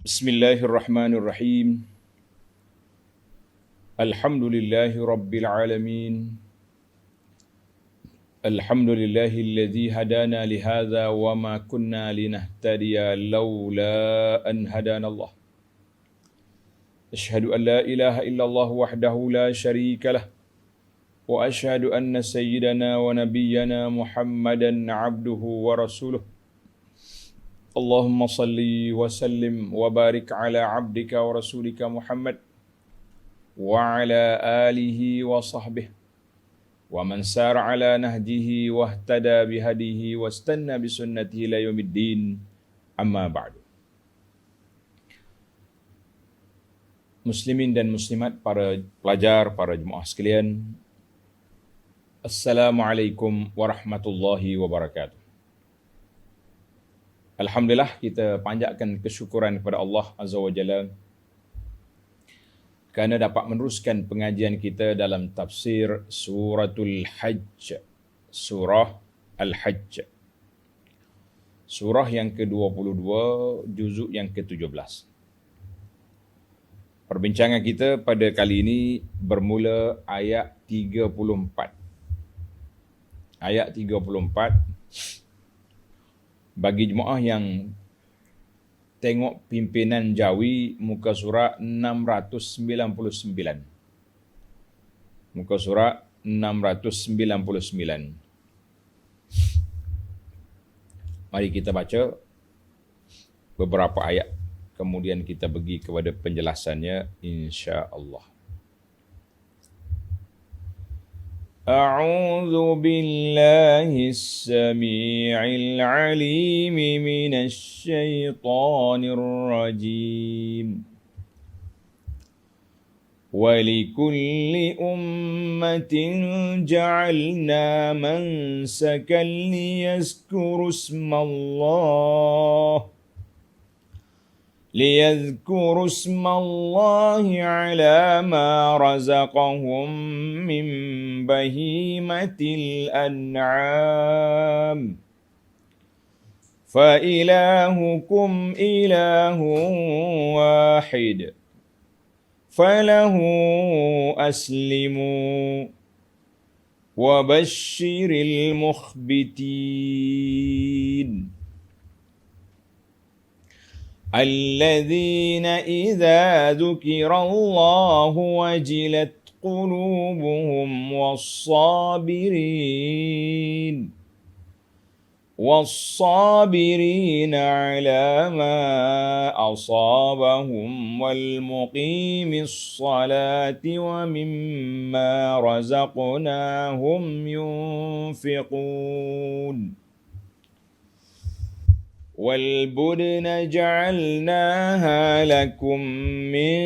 Bismillahirrahmanirrahim. Alhamdulillahi Rabbil Alamin. Alhamdulillahilladzi hadana lihadza wa ma kunna linahtadiya laula an hadanallah. Asyhadu an la ilaha illallah wahdahu la syarika lah. Wa asyhadu anna sayyidana wa nabiyyana Muhammadan abduhu wa rasuluh. Allahumma salli wa sallim wa barik ala abdika wa rasulika Muhammad wa ala alihi wa sahbihi wa man sara ala nahjihi wa ihtada bihadihi wa istanna bisunnatihi ila yaumiddin, amma ba'du. Muslimin dan muslimat, para pelajar, para jemaah sekalian, Assalamualaikum warahmatullahi wabarakatuh. Alhamdulillah, kita panjatkan kesyukuran kepada Allah Azza wa Jalla kerana dapat meneruskan pengajian kita dalam tafsir Suratul Hajj, Surah Al-Hajj. Surah yang ke-22, juzuk yang ke-17. Perbincangan kita pada kali ini bermula ayat 34. Ayat 34. Bagi jemaah yang tengok pimpinan Jawi, muka surat 699. Muka surat 699. Mari kita baca beberapa ayat, kemudian kita pergi kepada penjelasannya insya-Allah. أعوذ بالله السميع العليم من الشيطان الرجيم ولكل أمة جعلنا منسكا ليذكروا اسم الله على ما رزقهم من بهيمة الأنعام فإلهكم إله واحد فله أسلموا وبشر المخبتين الذين إذا ذكر الله وجلت قلوبهم والصابرين على ما أصابهم والمقيم الصلاة ومما رزقناهم ينفقون والبدن جعلناها لكم من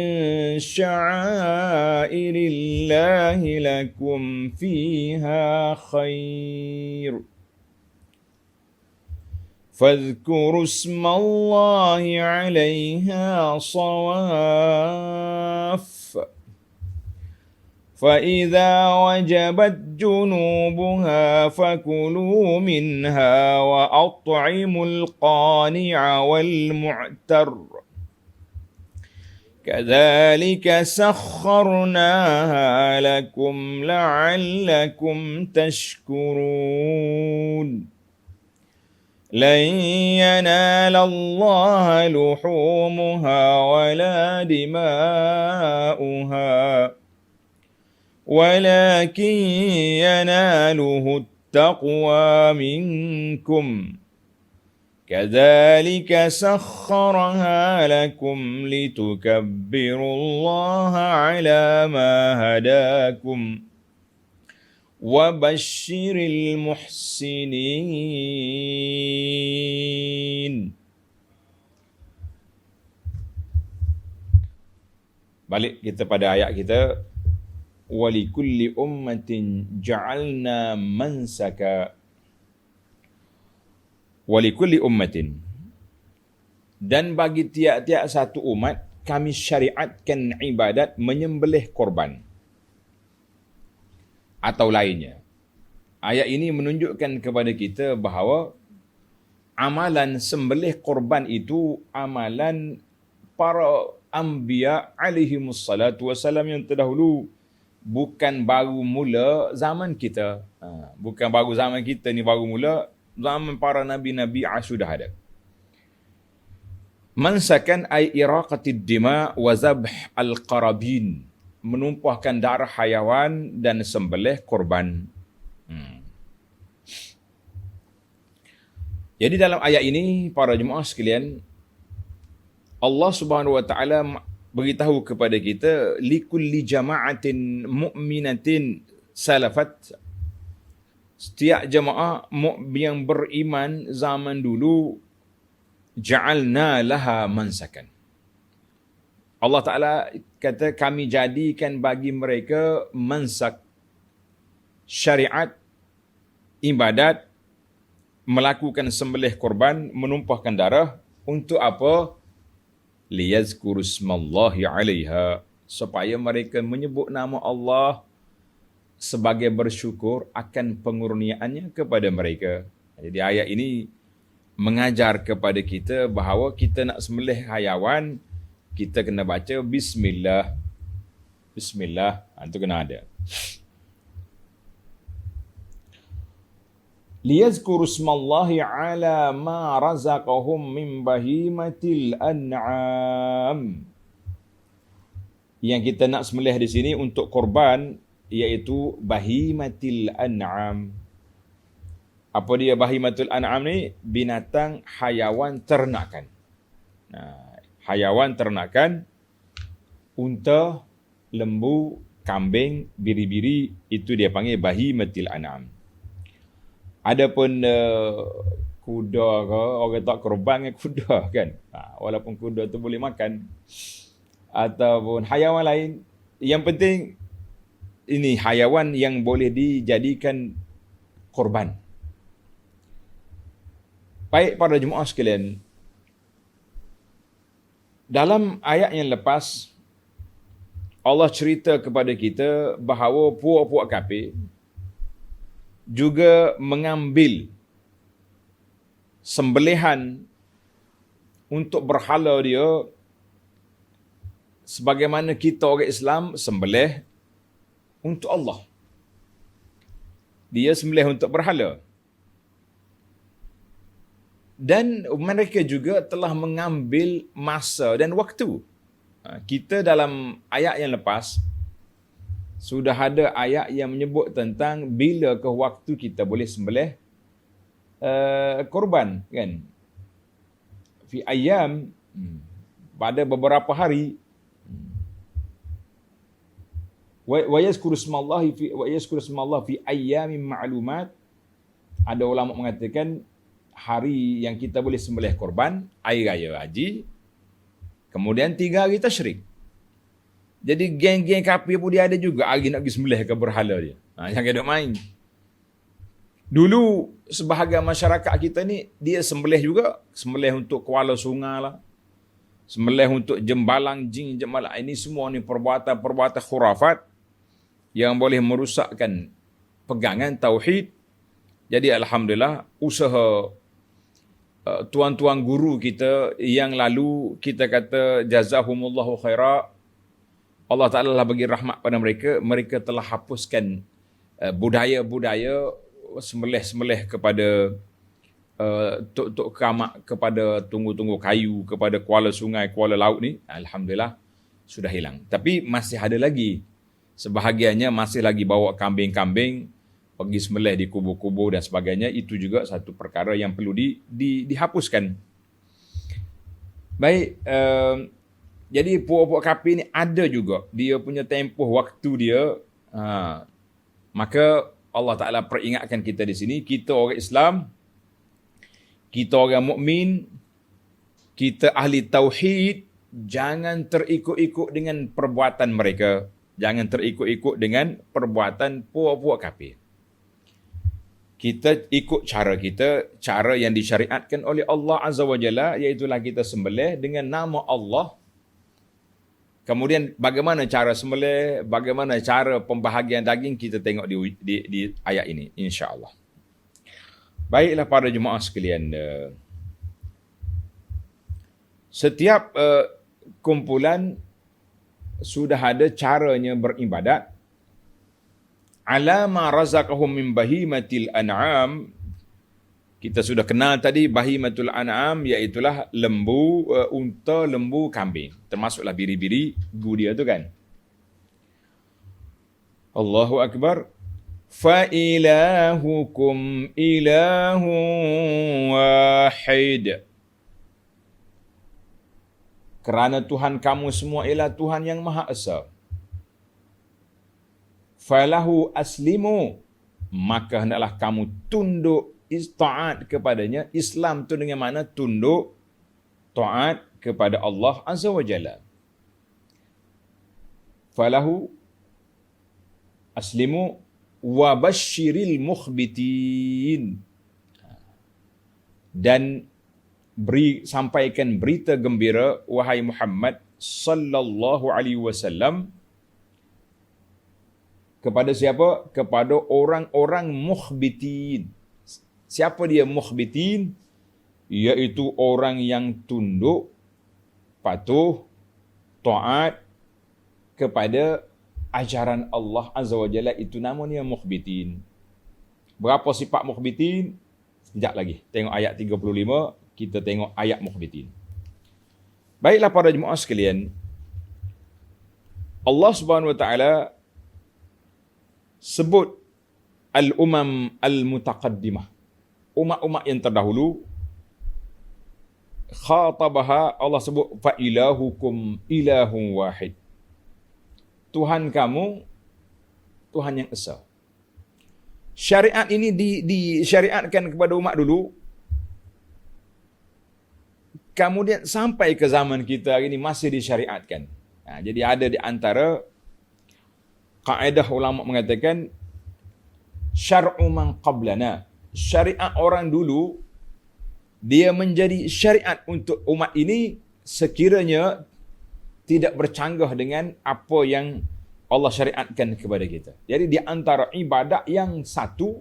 شعائر الله لكم فيها خير فاذكروا اسم الله عليها صواف فإذا وجبت جنوبها فكلوا منها وأطعموا القانع والمعتر كذلك سخرناها لكم لعلكم تشكرون لن ينال الله لحومها ولا دماؤها ولكن يناله التقوى منكم كذلك سخرها لكم لتكبروا الله على ما هداكم وبشر المحسنين. Balik kita pada ayat kita. وَلِكُلِّ أُمَّةٍ جَعَلْنَا مَنْسَكًا وَلِكُلِّ أُمَّةٍ, dan bagi tiap-tiap satu umat kami syariatkan ibadat menyembelih korban atau lainnya. Ayat ini menunjukkan kepada kita bahawa amalan sembelih korban itu amalan para anbiya alaihimus salatu wassalam yang terdahulu, bukan baru mula zaman kita. Bukan baru zaman kita ni baru mula, zaman para nabi-nabi sudah ada. Mansakan ay iraqatid dima wa zabh al-qarabin, menumpahkan darah hayawan dan sembelih korban. Jadi dalam ayat ini, para jemaah sekalian, Allah Subhanahu wa taala beritahu kepada kita, likulli jama'atin mu'minatin salafat, setiap jemaah yang beriman zaman dulu, ja'alna laha mansakan. Allah Ta'ala kata, kami jadikan bagi mereka mansak, syariat, ibadat, melakukan sembelih korban, menumpahkan darah. Untuk apa? Liyazkuru smallahi 'alaiha, supaya mereka menyebut nama Allah sebagai bersyukur akan pengurniaannya kepada mereka. Jadi ayat ini mengajar kepada kita bahawa kita nak sembelih hayawan, kita kena baca bismillah. Bismillah, itu kena ada. Liyazkuru smallahi ala ma razaqahum min bahimatil an'am. Yang kita nak sembelih di sini untuk korban, iaitu bahimatil an'am. Apa dia bahimatul an'am ni? Binatang hayawan ternakan. Hayawan ternakan, unta, lembu, kambing, biri-biri, itu dia panggil bahimatil an'am. Adapun kuda ke, orang tak korban dengan kuda kan. Walaupun kuda tu boleh makan. Ataupun hayawan lain. Yang penting, ini hayawan yang boleh dijadikan korban. Baik para jemaah sekalian, dalam ayat yang lepas, Allah cerita kepada kita bahawa puak-puak kafir juga mengambil sembelihan untuk berhala dia, sebagaimana kita orang Islam sembelih untuk Allah. Dia sembelih untuk berhala. Dan mereka juga telah mengambil masa dan waktu. Kita dalam ayat yang lepas, sudah ada ayat yang menyebut tentang bila ke waktu kita boleh sembelih korban, kan? Fi ayyam, pada beberapa hari. Wa yazkuru smallahi fi ayyamin ma'lumat. Ada ulama mengatakan hari yang kita boleh sembelih korban, hari raya haji, kemudian 3 hari tasyrik. Jadi geng-geng kafir pun dia ada juga hari nak pergi sembelih ke berhala dia. Jangan duk main. Dulu sebahagian masyarakat kita ni, dia sembelih juga. Sembelih untuk kuala sungai lah. Sembelih untuk jembalang jin, jembalang. Ini semua ni perbuatan-perbuatan khurafat yang boleh merusakkan pegangan tauhid. Jadi alhamdulillah, usaha tuan-tuan guru kita yang lalu, kita kata jazahumullahu khaira, Allah Ta'ala lah bagi rahmat pada mereka. Mereka telah hapuskan budaya-budaya sembelih-sembelih kepada tuk-tuk kamak, kepada tunggu-tunggu kayu, kepada kuala sungai, kuala laut ni. Alhamdulillah sudah hilang. Tapi masih ada lagi. Sebahagiannya masih lagi bawa kambing-kambing, pergi sembelih di kubur-kubur dan sebagainya. Itu juga satu perkara yang perlu dihapuskan. Baik, jadi puak-puak kafir ni ada juga dia punya tempoh waktu dia. Maka Allah Ta'ala peringatkan kita di sini, kita orang Islam, kita orang mukmin, kita ahli tauhid, jangan terikut-ikut dengan perbuatan mereka. Jangan terikut-ikut dengan perbuatan puak-puak kafir. Kita ikut cara kita, cara yang disyariatkan oleh Allah Azza wa Jalla, iaitulah kita sembelih dengan nama Allah. Kemudian bagaimana cara sembelih, bagaimana cara pembahagian daging, kita tengok di ayat ini, insya-Allah. Baiklah para jemaah sekalian, setiap kumpulan sudah ada caranya beribadat. Ala ma razaqahum min bahimatil an'am. Kita sudah kenal tadi bahimatul an'am, iaitulah lembu, unta, lembu, kambing. Termasuklah biri-biri, dia tu kan. Allahu Akbar. Fa ilahukum ilahun wahid. Kerana Tuhan kamu semua ialah Tuhan yang Maha Esa. Falahu aslimu. Maka hendaklah kamu tunduk, taat kepadanya. Islam tu dengan mana? Tunduk, taat kepada Allah Azza wa Jalla. Falahu aslimu wa basyiril mukhbitin. Dan sampaikan berita gembira, wahai Muhammad sallallahu alaihi wasallam, kepada siapa? Kepada orang-orang mukhbitin. Siapa dia mukhbitin? Iaitu orang yang tunduk, patuh, taat kepada ajaran Allah Azza wa Jalla. Itu namanya mukhbitin. Berapa sifat mukhbitin? Sekejap lagi. Tengok ayat 35, kita tengok ayat mukhbitin. Baiklah para jemaah sekalian, Allah Subhanahu wa taala sebut al-umam al-mutaqaddimah. Umat-umat yang terdahulu, khatabaha, Allah sebut fa ilahukum ilahun wahid. Tuhan kamu Tuhan yang esa. Syariat ini disyariatkan kepada umat dulu. Kemudian sampai ke zaman kita hari ini masih disyariatkan. Jadi ada di antara kaedah ulama mengatakan syar'u man qablana. Syariat orang dulu dia menjadi syariat untuk umat ini sekiranya tidak bercanggah dengan apa yang Allah syariatkan kepada kita. Jadi di antara ibadat yang satu,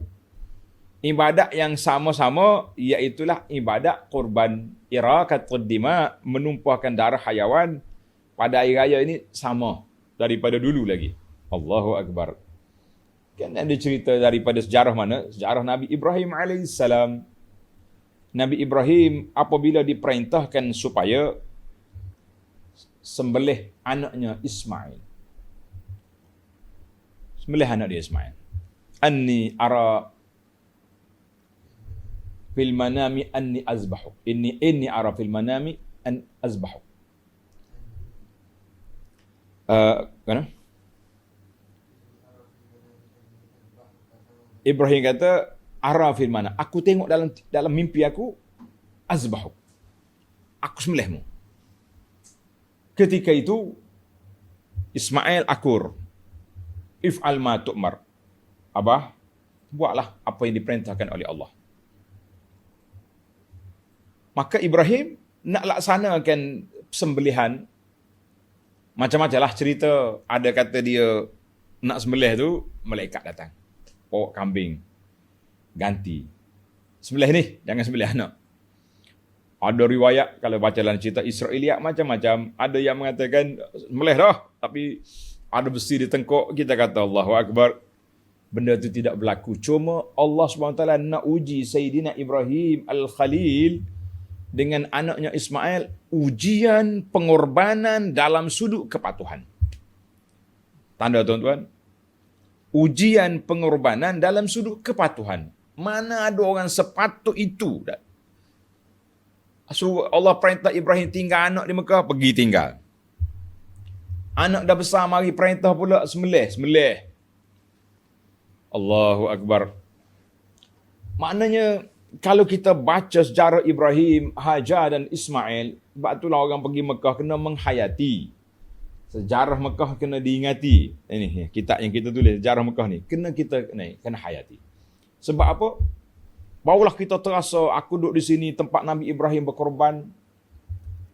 ibadat yang sama-sama, iaitulah ibadat kurban iraqatud dima, menumpahkan darah hayawan pada hari raya ini sama daripada dulu lagi. Allahu Akbar. Kan ada cerita daripada sejarah mana? Sejarah Nabi Ibrahim alaihissalam. Nabi Ibrahim apabila diperintahkan supaya sembelih anaknya Ismail. Sembelih anak dia Ismail. Anni ara fil manami anni azbahu. Inni ara fil manami an azbahu. Mana? Ibrahim kata, ara fil mana? Aku tengok dalam mimpi aku, azbahu. Aku sembelihmu. Ketika itu Ismail akur. If'al ma tu'mar. Abah, buatlah apa yang diperintahkan oleh Allah. Maka Ibrahim nak laksanakan sembelihan. Macam-macam lah cerita. Ada kata dia nak sembelih tu, malaikat datang. Bawa kambing. Ganti. Sembelih ni, jangan sembelih anak. Ada riwayat, kalau baca dalam cerita Israeliat macam-macam. Ada yang mengatakan, sembelih dah. Tapi ada besi di tengkuk, kita kata Allahu Akbar. Benda itu tidak berlaku. Cuma Allah SWT nak uji Sayyidina Ibrahim Al-Khalil dengan anaknya Ismail, ujian pengorbanan dalam sudut kepatuhan. Tanda tuan-tuan, ujian pengorbanan dalam sudut kepatuhan. Mana ada orang sepatut itu? So, Allah perintah Ibrahim tinggal anak di Mekah, pergi tinggal. Anak dah besar, mari perintah pula sembelih. Allahu Akbar. Maknanya, kalau kita baca sejarah Ibrahim, Hajar dan Ismail, sebab itulah orang pergi Mekah kena menghayati. Sejarah Mekah kena diingati. Ini kitab yang kita tulis, sejarah Mekah ni. Kena hayati. Sebab apa? Barulah kita terasa, aku duduk di sini tempat Nabi Ibrahim berkorban.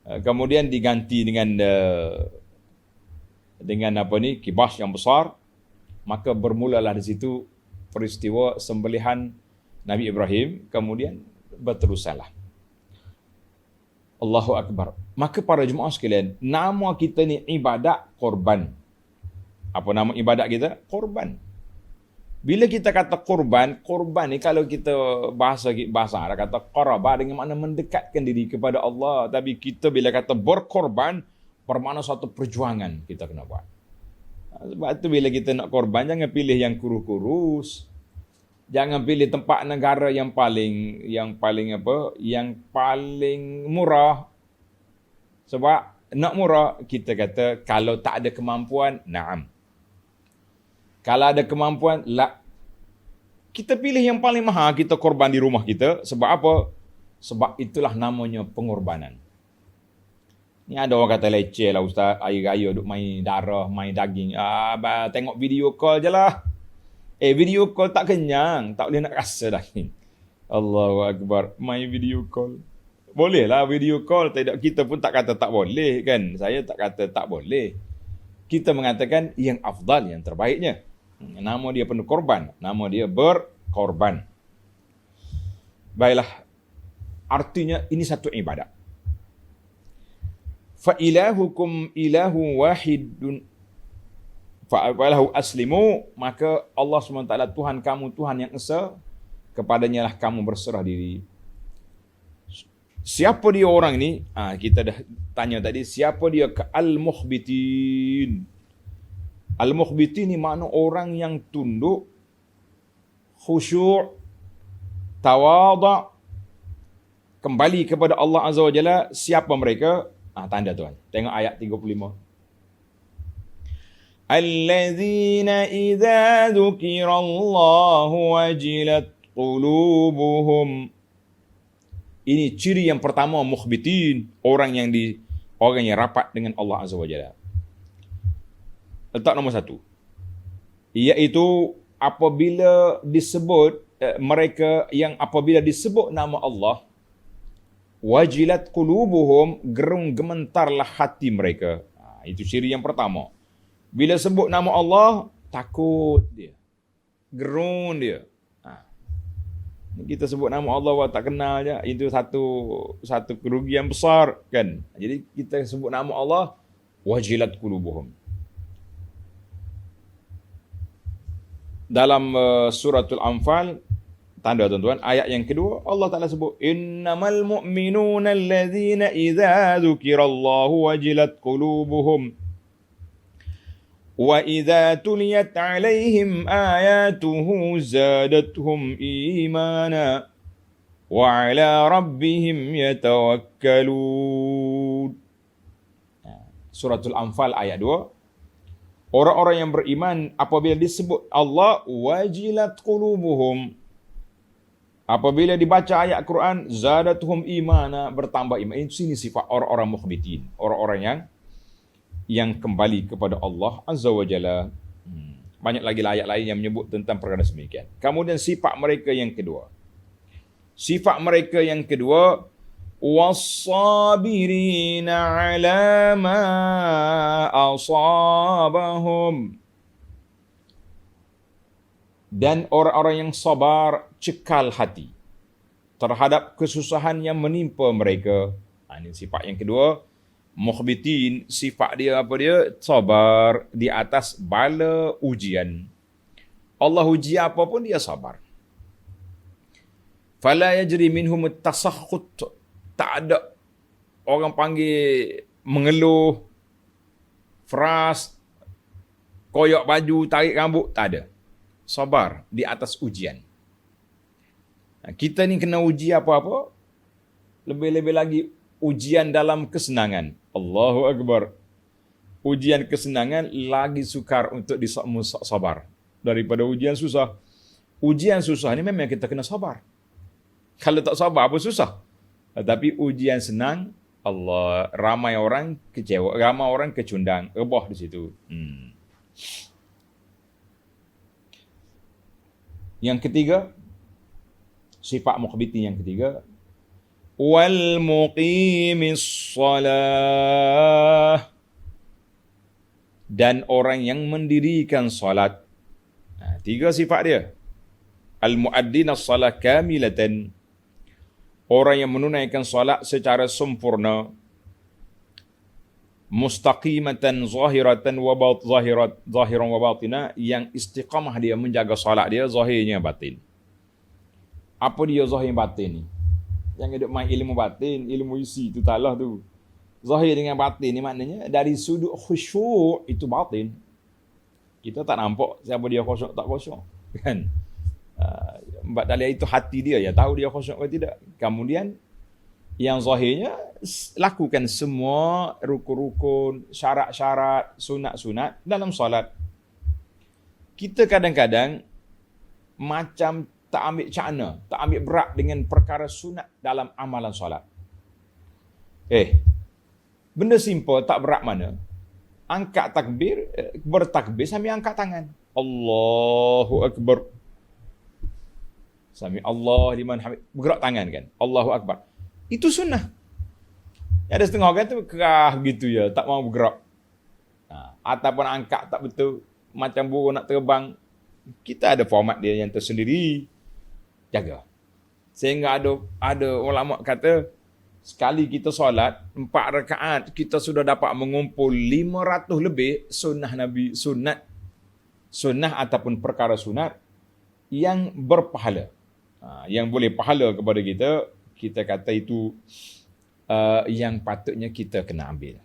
Kemudian diganti dengan kibas yang besar. Maka bermulalah di situ peristiwa sembelihan Nabi Ibrahim, kemudian berterusanlah. Allahu Akbar. Maka para jemaah sekalian, nama kita ni ibadat korban. Apa nama ibadat kita? Korban. Bila kita kata korban ni kalau kita bahasa Arab kata qaraba dengan makna mendekatkan diri kepada Allah. Tapi kita bila kata berkorban, bermakna satu perjuangan kita kena buat. Sebab tu bila kita nak korban, jangan pilih yang kurus-kurus. Jangan pilih tempat negara yang paling murah. Sebab nak murah, kita kata kalau tak ada kemampuan, na'am. Kalau ada kemampuan, la. Kita pilih yang paling mahal, kita korban di rumah kita. Sebab apa? Sebab itulah namanya pengorbanan. Ni ada orang kata leceh lah ustaz, air-air duk main darah, main daging. Tengok video call je lah. Video call tak kenyang, tak boleh nak rasa daging. Allahu Akbar, main video call. Boleh lah video call, tidak, kita pun tak kata tak boleh kan. Saya tak kata tak boleh. Kita mengatakan yang afdal, yang terbaiknya. Nama dia penuh korban, nama dia berkorban. Baiklah, artinya ini satu ibadat. Fa ilahukum ilahu wahidun fa'alahu aslimu, maka Allah SWT Tuhan kamu Tuhan yang esa, kepadanya lah kamu berserah diri. Siapa dia orang ini? Kita dah tanya tadi, siapa dia? Al-mukhbitin. Al-mukhbitin ni makna orang yang tunduk, khusyuk, tawadha', kembali kepada Allah Azza wa Jalla. Siapa mereka? Tanda tuan. Tengok ayat 35. Allazina idza dzukirallahu wajilat qulubuhum. Ini ciri yang pertama mukhbitin, orang yang rapat dengan Allah Azza wa Jalla. Letak nombor 1. Iaitu apabila disebut mereka yang apabila disebut nama Allah, wajilat qulubuhum, gerung gementarlah hati mereka. Itu ciri yang pertama. Bila sebut nama Allah, takut dia, gerun dia. Kita sebut nama Allah tak kenal je, itu satu kerugian besar kan. Jadi kita sebut nama Allah, wajilat qulubuhum. Dalam suratul Anfal, tanda tuan-tuan, ayat yang kedua, Allah Ta'ala sebut, innamal mu'minuna allazina idza dzukirallahu wajilat qulubuhum wa idza tuliyat alaihim ayatuhu zadatuhum imana wa ala rabbihim yatawakkalun. Suratul Anfal ayat 2. Orang-orang yang beriman apabila disebut Allah, wajilat qulubuhum. Apabila dibaca ayat Quran, zadatuhum imana, bertambah iman. Ini sifat orang-orang mukhbitin, orang-orang yang kembali kepada Allah Azza wa Jalla. Banyak lagi ayat lain yang menyebut tentang perkara semikian. Kemudian sifat mereka yang kedua. Was-sabirina ala ma asabahum. Dan orang-orang yang sabar, cekal hati terhadap kesusahan yang menimpa mereka. Ini sifat yang kedua. Mukhbitin, sifat dia apa dia? Sabar di atas bala ujian. Allah uji apa pun dia sabar. Fala yajri minhum at-tasakhut. Tak ada orang panggil mengeluh, fras, koyak baju, tarik rambut, tak ada. Sabar di atas ujian. Kita ni kena uji apa-apa, lebih-lebih lagi ujian dalam kesenangan. Allahu Akbar. Ujian kesenangan lagi sukar untuk sabar daripada ujian susah. Ujian susah ni memang kita kena sabar. Kalau tak sabar apa susah. Tapi ujian senang, Allah, ramai orang kecewa, ramai orang kecundang, rebah di situ. Yang ketiga, sifat mukhbitin yang ketiga, wal muqimis salah, dan orang yang mendirikan salat. Tiga sifat dia. Al muaddin as-salah kamilatan, Orang yang menunaikan solat secara sempurna, mustaqimatan zahiratan zahiran wa batina, yang istiqamah dia menjaga solat dia zahirnya batin. Apa dia zahir batin ni? Yang ada main ilmu batin, ilmu isi tu talah tu. Zahir dengan batin ni maknanya dari sudut khusyuk itu batin. Kita tak nampak siapa dia khusyuk tak khusyuk, kan? Dari itu hati dia ya tahu dia khusyuk atau tidak. Kemudian yang zahirnya lakukan semua rukun-rukun, syarat-syarat, sunat-sunat dalam solat. Kita kadang-kadang macam tak ambil cakna, tak ambil berat dengan perkara sunat dalam amalan solat. Benda simple tak berat mana? Angkat takbir, bertakbir sambil angkat tangan. Allahu Akbar. Sami Allah liman hamid. Bergerak tangan kan. Allahu Akbar. Itu sunnah. Ada setengah orang tu kerah begitu je. Tak mau bergerak. Ataupun angkat tak betul. Macam burung nak terbang. Kita ada format dia yang tersendiri. Jaga. Sehingga ada ulama kata, sekali kita solat 4 rakaat, kita sudah dapat mengumpul 500 lebih sunnah Nabi, sunnah ataupun perkara sunat yang berpahala. Yang boleh pahala kepada kita, kita kata itu yang patutnya kita kena ambil.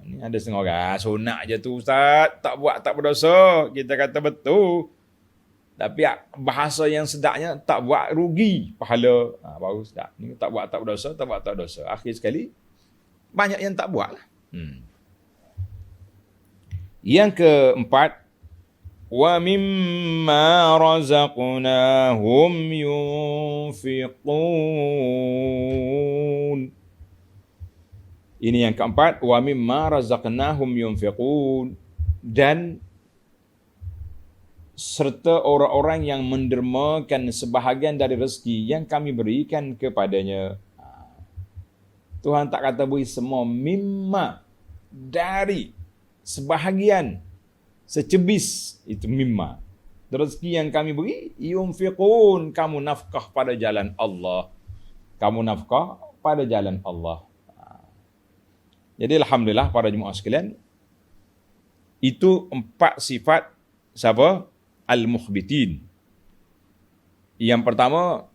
Ni ada setengah orang, sunat je tu Ustaz, tak buat tak berdosa. Kita kata betul. Tapi bahasa yang sedapnya, tak buat rugi pahala. Baru sedap. Ni tak buat tak berdosa, tak buat tak berdosa. Akhir sekali, banyak yang tak buat lah. Yang keempat, wa mimma razaqnahum yunfiqun. Ini yang keempat, wa mimma razaqnahum yunfiqun, dan serta orang-orang yang mendermakan sebahagian dari rezeki yang kami berikan kepadanya. Tuhan tak kata beri semua, mimma, dari sebahagian, secebis, itu mimma. Rezeki yang kami beri, yunfiqun, kamu nafkah pada jalan Allah. Kamu nafkah pada jalan Allah. Jadi alhamdulillah para jemaah sekalian, itu 4 sifat siapa? Al-mukhbitin. Yang pertama,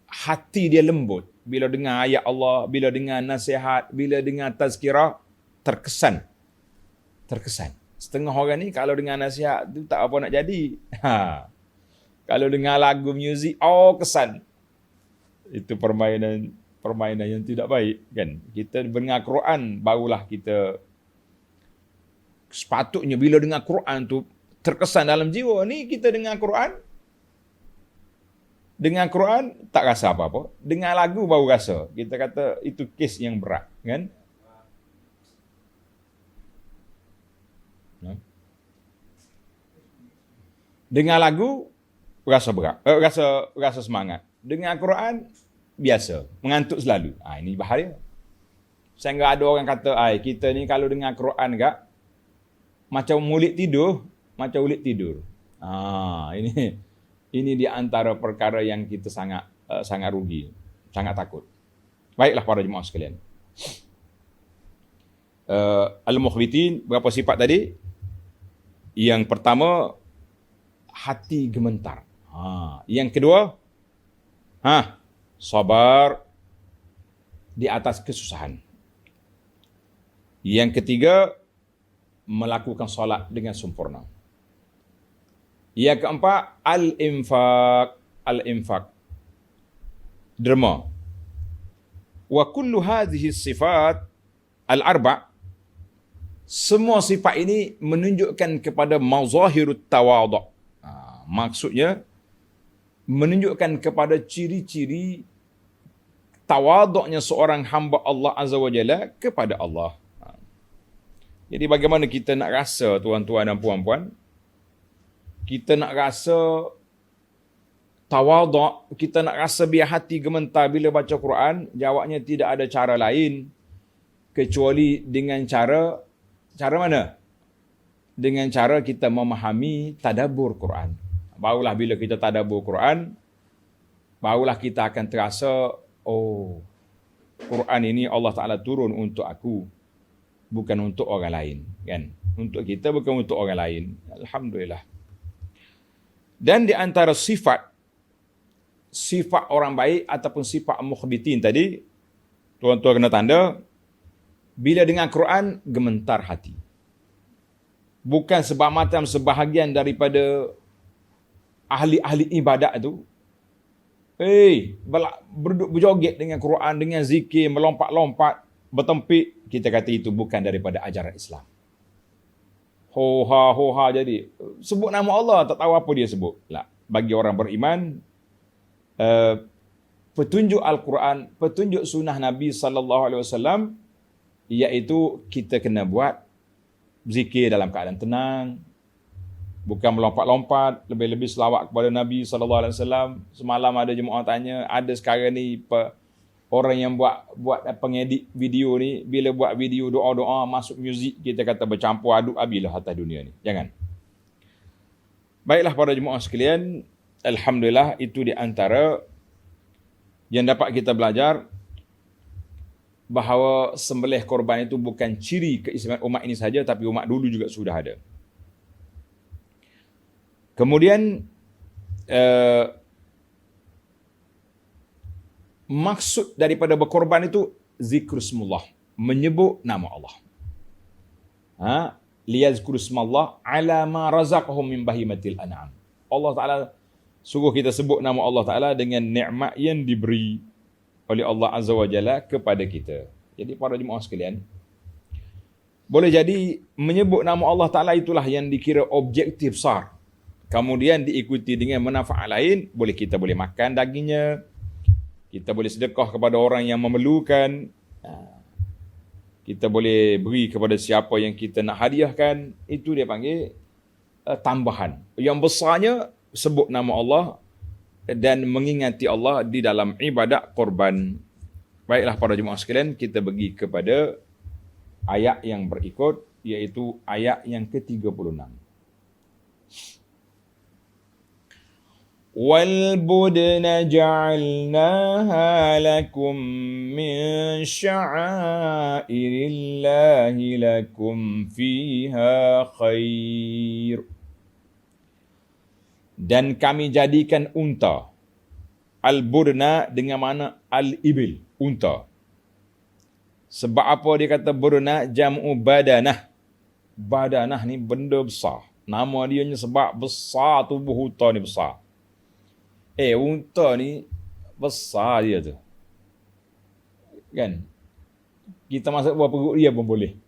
hati dia lembut. Bila dengar ayat Allah, bila dengar nasihat, bila dengar tazkirah, terkesan. Setengah orang ni kalau dengar nasihat tu tak apa nak jadi. Kalau dengar lagu muzik, kesan. Itu permainan yang tidak baik, kan? Kita dengar Quran, barulah kita sepatutnya bila dengar Quran tu terkesan dalam jiwa. Ni kita dengar Quran tak rasa apa-apa. Dengar lagu baru rasa. Kita kata itu kes yang berat, kan? Dengar lagu rasa berat, rasa semangat. Dengar Quran biasa, mengantuk selalu. Ini bahaya. Sehingga ada orang kata, kita ni kalau dengar Quran gak macam ulit tidur. Ini di antara perkara yang kita sangat rugi, sangat takut. Baiklah para jemaah sekalian. Al-mukhbitin, berapa sifat tadi? Yang pertama, hati gemetar. Yang kedua, sabar di atas kesusahan. Yang ketiga, melakukan solat dengan sempurna. Yang keempat, al-infaq. Derma. Wa kullu hadhihi sifat al-arba', semua sifat ini menunjukkan kepada mazahirut tawadhu'. Maksudnya menunjukkan kepada ciri-ciri tawaduknya seorang hamba Allah Azza wa Jalla kepada Allah. Jadi bagaimana kita nak rasa, tuan-tuan dan puan-puan, kita nak rasa tawaduk, kita nak rasa biar hati gementar bila baca Quran? Jawabnya tidak ada cara lain kecuali dengan cara mana? Dengan cara kita memahami tadabbur Quran. Barulah bila kita tadabbur Quran, barulah kita akan terasa, oh, Quran ini Allah Ta'ala turun untuk aku, bukan untuk orang lain. Kan? Untuk kita, bukan untuk orang lain. Alhamdulillah. Dan di antara sifat orang baik ataupun sifat mukhbitin tadi, tuan-tuan kena tanda, bila dengar Quran, gementar hati. Bukan sebab macam sebahagian daripada ahli-ahli ibadat tu, berduduk berjoget dengan Quran, dengan zikir, melompat-lompat, bertempik, kita kata itu bukan daripada ajaran Islam. Hoha jadi. Sebut nama Allah, tak tahu apa dia sebut. Lah, bagi orang beriman, petunjuk Al-Quran, petunjuk sunnah Nabi SAW, iaitu kita kena buat zikir dalam keadaan tenang, bukan melompat-lompat, lebih-lebih selawat kepada Nabi SAW. Semalam ada jemaah tanya, ada sekarang ni orang yang buat pengedit video ni, bila buat video doa-doa, masuk muzik, kita kata bercampur aduk abilah atas dunia ni. Jangan. Baiklah para jemaah sekalian, alhamdulillah itu di antara yang dapat kita belajar, bahawa sembelih korban itu bukan ciri keistimewaan umat ini saja, tapi umat dulu juga sudah ada. Kemudian maksud daripada berkorban itu zikrusmullah, menyebut nama Allah. Liyazkurusmallah ala ma razaqahum min bahimatil an'am. Allah Ta'ala suruh kita sebut nama Allah Ta'ala dengan nikmat yang diberi oleh Allah Azza wa Jalla kepada kita. Jadi para jemaah sekalian, boleh jadi menyebut nama Allah Ta'ala itulah yang dikira objektif besar. Kemudian diikuti dengan manfaat lain, kita boleh makan dagingnya, kita boleh sedekah kepada orang yang memerlukan, kita boleh beri kepada siapa yang kita nak hadiahkan. Itu dia panggil tambahan. Yang besarnya sebut nama Allah dan mengingati Allah di dalam ibadat korban. Baiklah para jemaah sekalian, kita pergi kepada ayat yang berikut, iaitu ayat yang ke-36. وَالْبُدْنَ جَعَلْنَاهَا لَكُمْ مِنْ شَعَائِرِ اللَّهِ لَكُمْ فِيهَا خَيْرٌ. Dan kami jadikan unta. Al-Budna dengan mana al-ibil, unta. Sebab apa dia kata burna? Jam'u badanah. Badanah ni benda besar. Nama dia sebab besar, tubuh unta ni besar. Unta ni besar dia tu. Kan? Kita masuk buah perut dia pun boleh.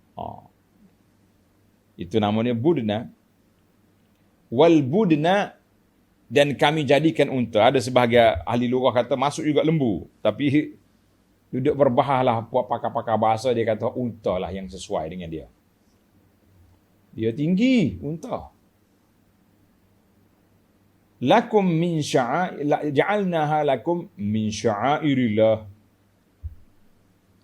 Itu namanya budna. Wal budna, dan kami jadikan unta. Ada sebahagian ahli lugah kata masuk juga lembu. Tapi duduk berbahaslah, buat pakar-pakar bahasa, dia kata unta lah yang sesuai dengan dia. Dia tinggi, unta. Lakum min ja'alnaha lakum min sya'airillah.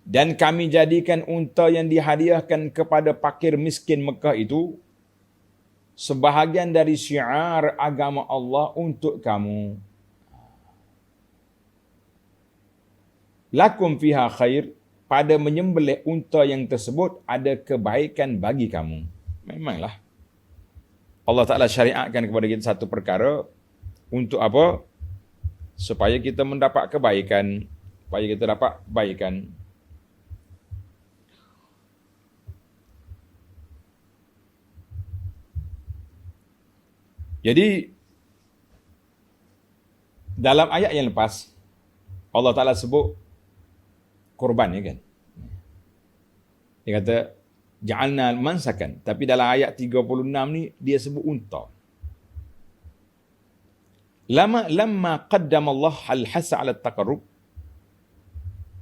Dan kami jadikan unta yang dihadiahkan kepada fakir miskin Mekah itu sebahagian dari syiar agama Allah untuk kamu. Lakum fiha khair, pada menyembelih unta yang tersebut ada kebaikan bagi kamu. Memanglah Allah Ta'ala syariatkan kepada kita satu perkara. Untuk apa? Supaya kita mendapat kebaikan. Supaya kita dapat kebaikan. Jadi, dalam ayat yang lepas, Allah Ta'ala sebut korban, ya kan? Dia kata, ja'alna mansakan. Tapi dalam ayat 36 ni, dia sebut unta. Lamma qaddama Allah al-hasa ala taqarrub.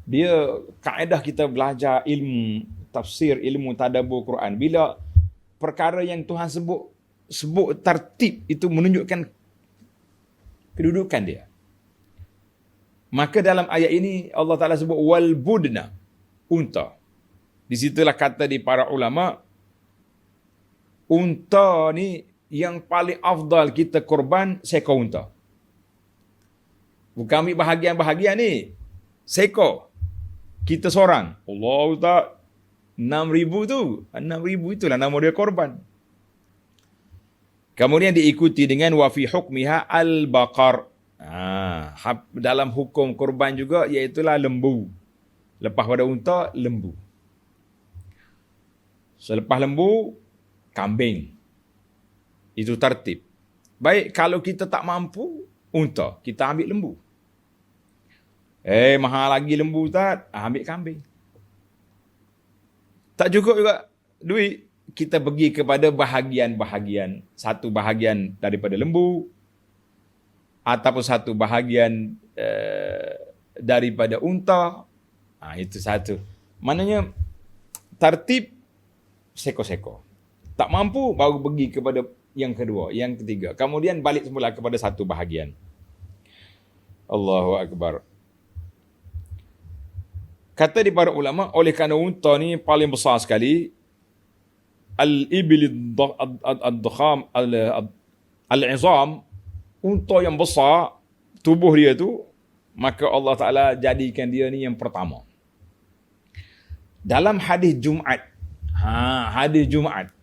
Dia kaedah kita belajar ilmu tafsir, ilmu tadabbur Quran. Bila perkara yang Tuhan sebut tertib, itu menunjukkan kedudukan dia. Maka dalam ayat ini Allah Ta'ala sebut wal budna, unta. Di situlah kata di para ulama, unta ni yang paling afdal kita korban seekor unta. Bukan ambil bahagian-bahagian ni. seekor. Kita seorang. Allah Ustaz, 6,000 tu. 6,000 itulah nama dia korban. Kemudian diikuti dengan wa fi hukmiha al-baqar. Dalam hukum korban juga, iaitulah lembu. Lepas pada unta, lembu. Selepas lembu, kambing. Itu tertib. Baik, kalau kita tak mampu, unta, kita ambil lembu. Mahal lagi lembu Ustaz, ambil kambing. Tak cukup juga duit, kita pergi kepada bahagian-bahagian. Satu bahagian daripada lembu, ataupun satu bahagian daripada unta. Itu satu. Maknanya, tertib seko-seko. Tak mampu, baru pergi kepada yang kedua, yang ketiga. Kemudian balik semula kepada satu bahagian. Allahu Akbar. Kata di para ulama, oleh kerana unta ni paling besar sekali, al-ibil ad-dakham al-izam, unta yang besar, tubuh dia tu, maka Allah Ta'ala jadikan dia ni yang pertama. Dalam hadis Jumaat, hadis Jumaat,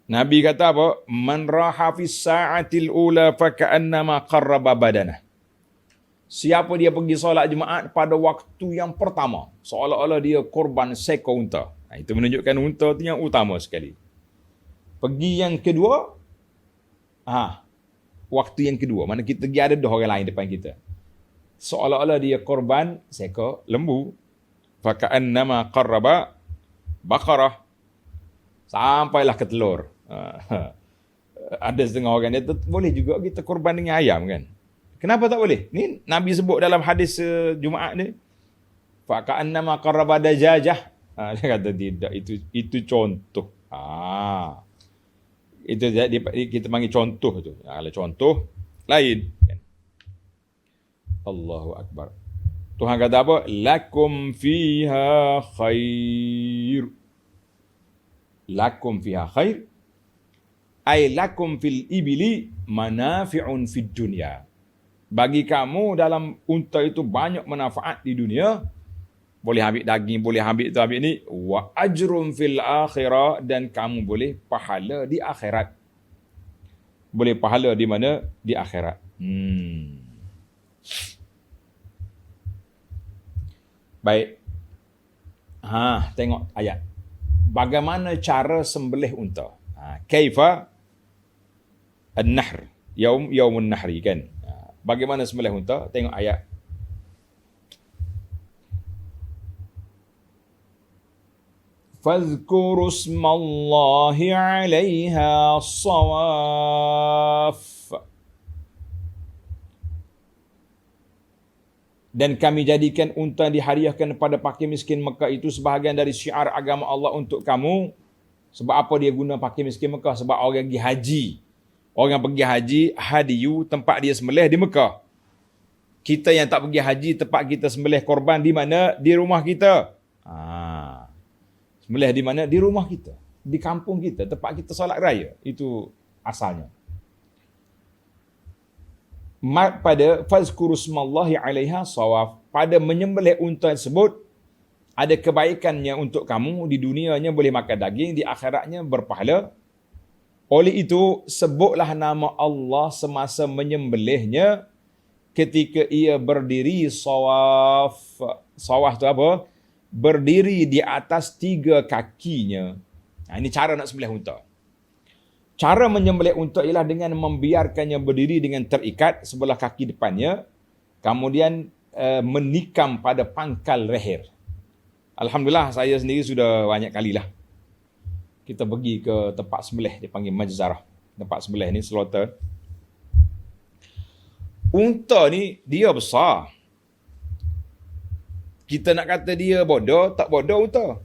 Nabi kata apa? Man raha fis sa'atil ula fa ka'annama qarraba badanah. Siapa dia pergi solat Jumaat pada waktu yang pertama, seolah-olah dia korban seekor unta. Itu menunjukkan unta itu yang utama sekali. Pergi yang kedua, waktu yang kedua, mana kita pergi ada dua orang lain depan kita. Seolah-olah dia korban seekor lembu. Faka'annama qarraba baqarah. Sampailah ke telur. Ada setengah orang dia boleh juga kita korban dengan ayam kan. Kenapa tak boleh? Ni Nabi sebut dalam hadis Jumaat ni. Faka'annama qarraba dajajah. Dia kata tidak, itu contoh. Itu kita panggil contoh tu. Kalau contoh lain. Allahu Akbar. Tuhan kata apa? Lakum fiha khair. Lakum fiha khair. Ay lakum fil ibili manafi'un fid dunya. Bagi kamu dalam unta itu banyak manfaat di dunia. Boleh ambil daging, boleh ambil itu, ambil ni. Wa ajrum fil akhirah. Dan kamu boleh pahala di akhirat. Boleh pahala di mana? Di akhirat. Baik. Tengok ayat. Bagaimana cara sembelih unta? Kaifa an-nahr. Yaumun nahri kan. Bagaimana sembelih unta? Tengok ayat. Fadhkuru ismallahi 'alaiha shawaf. Dan kami jadikan unta dihadiahkan kepada fakir miskin Mekah itu sebahagian dari syiar agama Allah untuk kamu. Sebab apa dia guna fakir miskin Mekah? Sebab orang pergi haji. Orang pergi haji, hadiyu, tempat dia sembelih di Mekah. Kita yang tak pergi haji, tempat kita sembelih korban di mana? Di rumah kita. Sembelih di mana? Di rumah kita. Di kampung kita, tempat kita solat raya. Itu asalnya. Pada fazkuru smallahi 'alaiha shawaf, pada menyembelih unta tersebut ada kebaikannya untuk kamu. Di dunianya boleh makan daging, di akhiratnya berpahala. Oleh itu sebutlah nama Allah semasa menyembelihnya ketika ia berdiri shawaf. Shawaf tu apa? Berdiri di atas 3 kakinya. Ini cara nak sembelih unta. Cara menyembelih unta ialah dengan membiarkannya berdiri dengan terikat sebelah kaki depannya, kemudian menikam pada pangkal leher. Alhamdulillah, saya sendiri sudah banyak kalilah kita pergi ke tempat sembelih, dipanggil majzarah. Tempat sembelih ni slaughter. Unta ni dia besar. Kita nak kata dia bodoh, tak bodoh unta.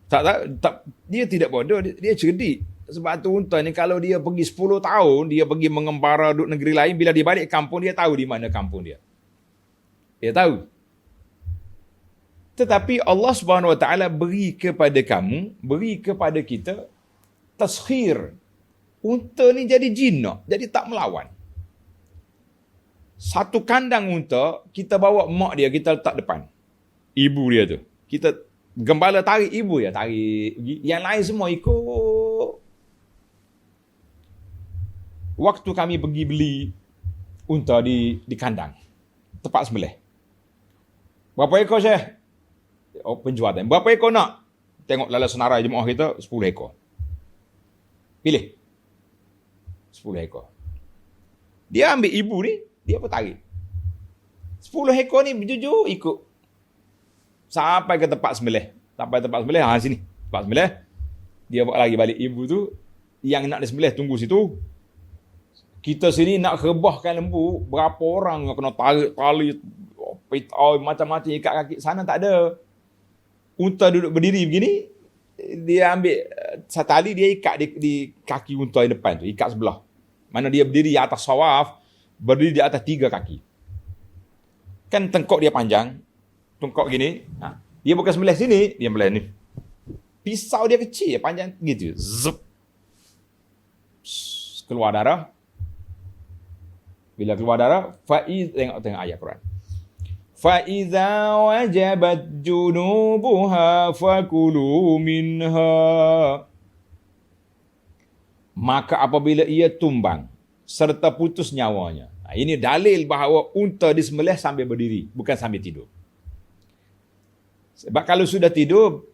Tak, dia tidak bodoh, dia cerdik. Sebab tu unta ni kalau dia pergi 10 tahun, dia pergi mengembara duduk negeri lain, bila dia balik kampung, dia tahu di mana kampung dia. Dia tahu. Tetapi Allah Subhanahu Wa Taala beri kepada kamu, beri kepada kita taskhir. Unta ni jadi jinak, jadi tak melawan. Satu kandang unta, kita bawa mak dia, kita letak depan. Ibu dia tu. Kita gembala tarik, ibu dia tarik. Yang lain semua ikut. Waktu kami pergi beli unta di kandang, tempat sembelih. Berapa ekor, Syekh? Oh, penjual tanya. Berapa ekor nak? Tengok lala senarai jemaah kita, 10 ekor. Pilih. 10 ekor. Dia ambil ibu ni, dia pun tarik. 10 ekor ni jujur ikut. Sampai ke tempat sembelih. Sampai tempat sembelih, sini. Tempat sembelih. Dia bawa lagi balik ibu tu. Yang nak disembelih tunggu situ. Kita sini nak rebahkan lembu. Berapa orang yang kena tarik tali. Macam-macam ikat kaki. Sana tak ada. Unta duduk berdiri begini. Dia ambil tali, dia ikat di kaki unta yang depan tu. Ikat sebelah. Mana dia berdiri di atas sawaf, berdiri di atas 3 kaki. Kan tengkok dia panjang, tengkok gini. Dia bukan sembelih sini, dia sembelih ni. Pisau dia kecil, panjang gitu. Zup. Keluar darah. Bila keluar darah, tengok ayat Quran. فَإِذَا وَجَبَتْ جُنُوبُهَا فَكُلُوا مِنْهَا. Maka apabila ia tumbang serta putus nyawanya. Ini dalil bahawa unta disembelih sambil berdiri, bukan sambil tidur. Sebab kalau sudah tidur,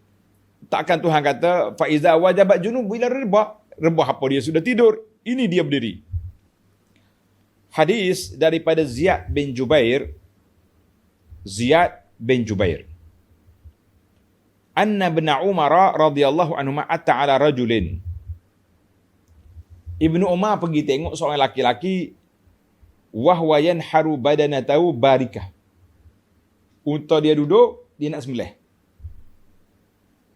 takkan Tuhan kata faiza wajabat junub, bila rebah apa dia sudah tidur, ini dia berdiri. Hadis daripada Ziyad bin Jubair anna ibn Umar radhiyallahu anhu atta ala rajulin. Ibnu Umar pergi tengok seorang laki-laki wahwa yanharu badanatahu barikah. Unta dia duduk, dia nak sembelih.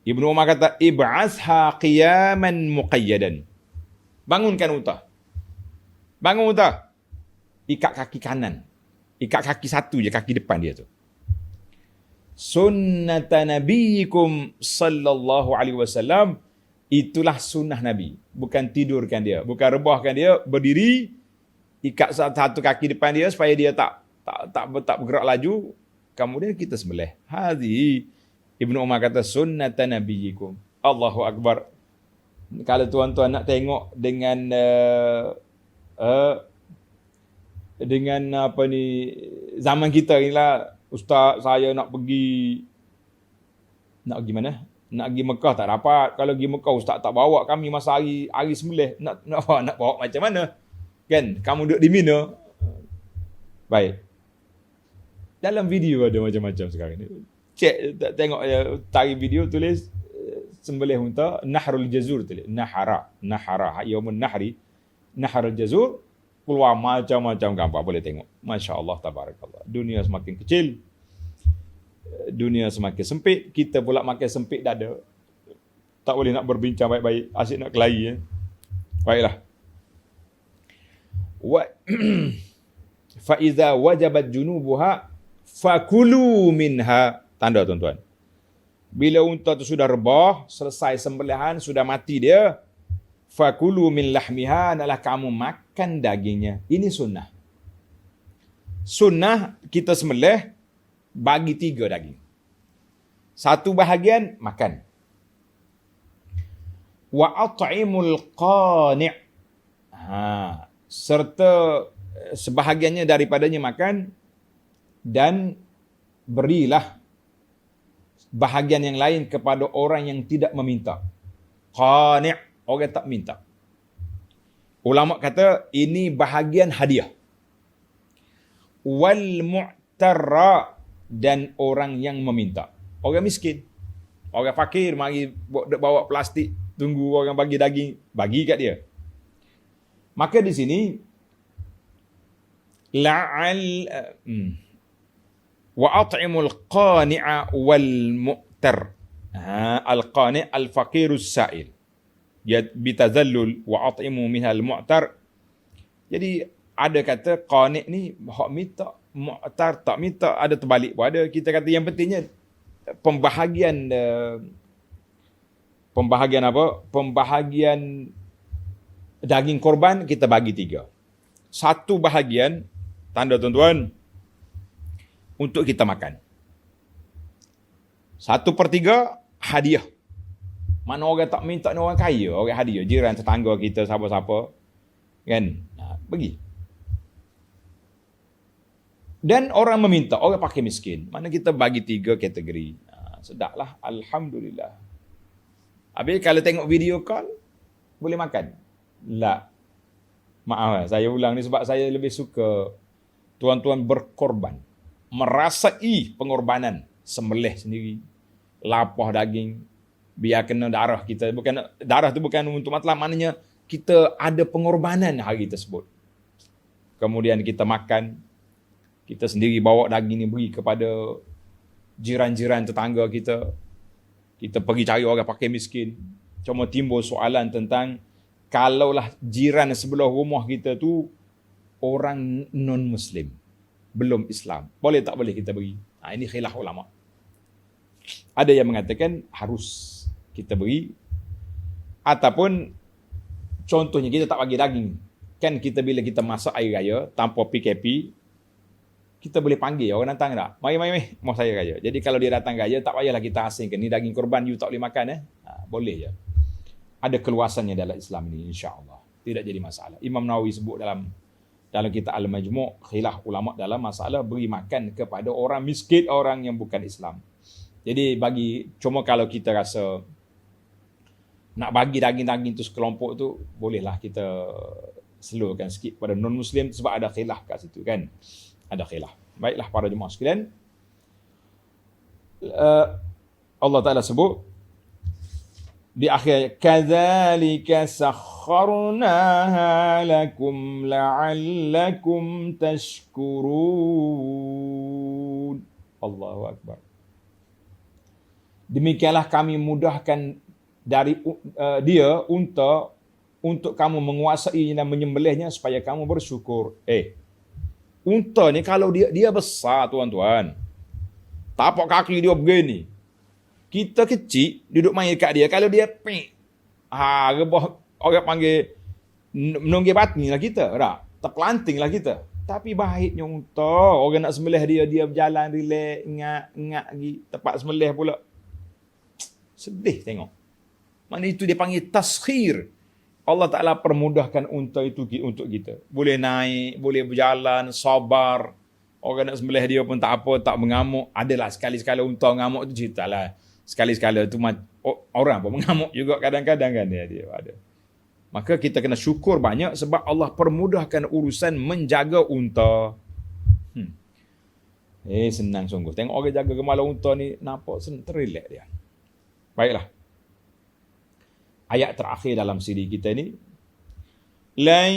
Ibnu Umar kata ib'asha qiyaman muqayyadan. Bangunkan unta. Bangun unta. Ikat kaki kanan. Ikat kaki satu je, kaki depan dia tu. Sunnata nabiyikum sallallahu alaihi wasallam. Itulah sunnah Nabi. Bukan tidurkan dia. Bukan rebahkan dia. Berdiri. Ikat satu kaki depan dia supaya dia tak bergerak laju. Kemudian kita sembelih. Hadhi. Ibnu Umar kata sunnata nabiyikum. Allahu Akbar. Kalau tuan-tuan nak tengok dengan apa ni, zaman kita ni lah, ustaz saya nak pergi mana? Nak pergi Mekah tak dapat. Kalau pergi Mekah ustaz tak bawa kami masa hari sembelih. Nak bawa macam mana? Kan? Kamu duduk di Mina. Baik. Dalam video ada macam-macam sekarang ni. Cek, tengok tarik video, tulis sembelih unta, Nahrul Jazur tulis. Nahara, yaumun nahri. Nahrul Jazur. Keluar macam-macam gambar, boleh tengok. Masya Allah, tabarakallah. Dunia semakin kecil. Dunia semakin sempit, kita pula makin sempit dada. Tak boleh nak berbincang baik-baik, asyik nak kelahi. Baiklah. Fa iza wajabat junubuha fakulu minha. Tanda tuan-tuan. Bila unta tu sudah rebah, selesai sembelihan, sudah mati dia, fakulu min lahmiha, adalah kamu makan dagingnya. Ini sunnah. Sunnah kita sembelih bagi 3 daging. Satu bahagian makan. Wa at'imul qani'. Serta sebahagiannya daripadanya makan, dan berilah bahagian yang lain kepada orang yang tidak meminta. Qani', orang tak minta. Ulama kata ini bahagian hadiah. Wal mu'tarra, dan orang yang meminta. Orang miskin. Orang fakir mari bawa plastik, tunggu orang bagi daging, bagi kat dia. Maka di sini wa at'imul qani'a wal mu'tar. Al-qani' al-faqirus sa'il. Bitazallul wa at'imu minhal mu'tar. Jadi ada kata qani' ni hak minta, mu'tar tak minta, ada terbalik pun ada. Kita kata yang pentingnya pembahagian daging korban kita bagi 3. Satu bahagian Tanda tuan-tuan, untuk kita makan. 1/3 hadiah. Mana orang tak minta ni orang kaya, orang hadiah, jiran tetangga kita, siapa-siapa. Kan? Bagi. Dan orang meminta, orang pakai miskin. Mana kita bagi 3 kategori. Sedaplah, alhamdulillah. Habis kalau tengok video call, boleh makan? Tak. Maaf, saya ulang ni sebab saya lebih suka tuan-tuan berkorban. Merasai pengorbanan. Sembelih sendiri. Lapah daging. Biar kena darah kita. Bukan darah tu bukan untuk matlamat. Maknanya kita ada pengorbanan hari tersebut. Kemudian kita makan. Kita sendiri bawa daging ni beri kepada jiran-jiran tetangga kita. Kita pergi cari orang pakai miskin. Cuma timbul soalan tentang kalaulah jiran sebelah rumah kita tu orang non-Muslim. Belum Islam. Boleh tak boleh kita beri? Ini khilaf ulama. Ada yang mengatakan harus kita beri. Ataupun contohnya kita tak bagi daging. Kan kita bila kita masak air raya tanpa PKP, kita boleh panggil orang datang tak? Mari, mau saya raya. Jadi kalau dia datang raya, tak payahlah kita asingkan. Ni daging korban, you tak boleh makan. Boleh je. Ada keluasannya dalam Islam ni, insya-Allah. Tidak jadi masalah. Imam Nawawi sebut dalam kitab Al-Majmu', khilaf ulama dalam masalah beri makan kepada orang miskin, orang yang bukan Islam. Jadi cuma kalau kita rasa nak bagi daging-daging tu sekelompok tu, bolehlah kita slowkan sikit pada non-Muslim sebab ada khilaf kat situ kan. Ada khilaf. Baiklah para jemaah sekalian. Allah Ta'ala sebut di akhir, kadzalika sakharnaha lakum la'allakum tashkurun. Allahu Akbar. Demikianlah kami mudahkan dari dia untuk kamu menguasai dan menyembelihnya supaya kamu bersyukur. Unta ni kalau dia besar tuan-tuan. Tapak kaki dia begini. Kita kecil duduk main dekat dia. Kalau dia rebah, orang panggil menonggih batni lah kita. Tak? Terpelanting lah kita. Tapi baiknya unta. Orang nak sembelih dia berjalan relax, ingat lagi. Tempat sembelih pula. Sedih tengok. Mana itu dia panggil taskhir. Allah Ta'ala permudahkan unta itu untuk kita. Boleh naik, boleh berjalan, sabar. Orang nak sembelih dia pun tak apa, tak mengamuk. Adalah sekali-sekala unta mengamuk tu ceritalah. Sekali-sekala tu orang pun mengamuk juga kadang-kadang kan dia ada. Maka kita kena syukur banyak sebab Allah permudahkan urusan menjaga unta. Senang sungguh. Tengok orang jaga gemala unta ni, nampak terrelax dia. Baiklah. Ayat terakhir dalam siri kita ni, lan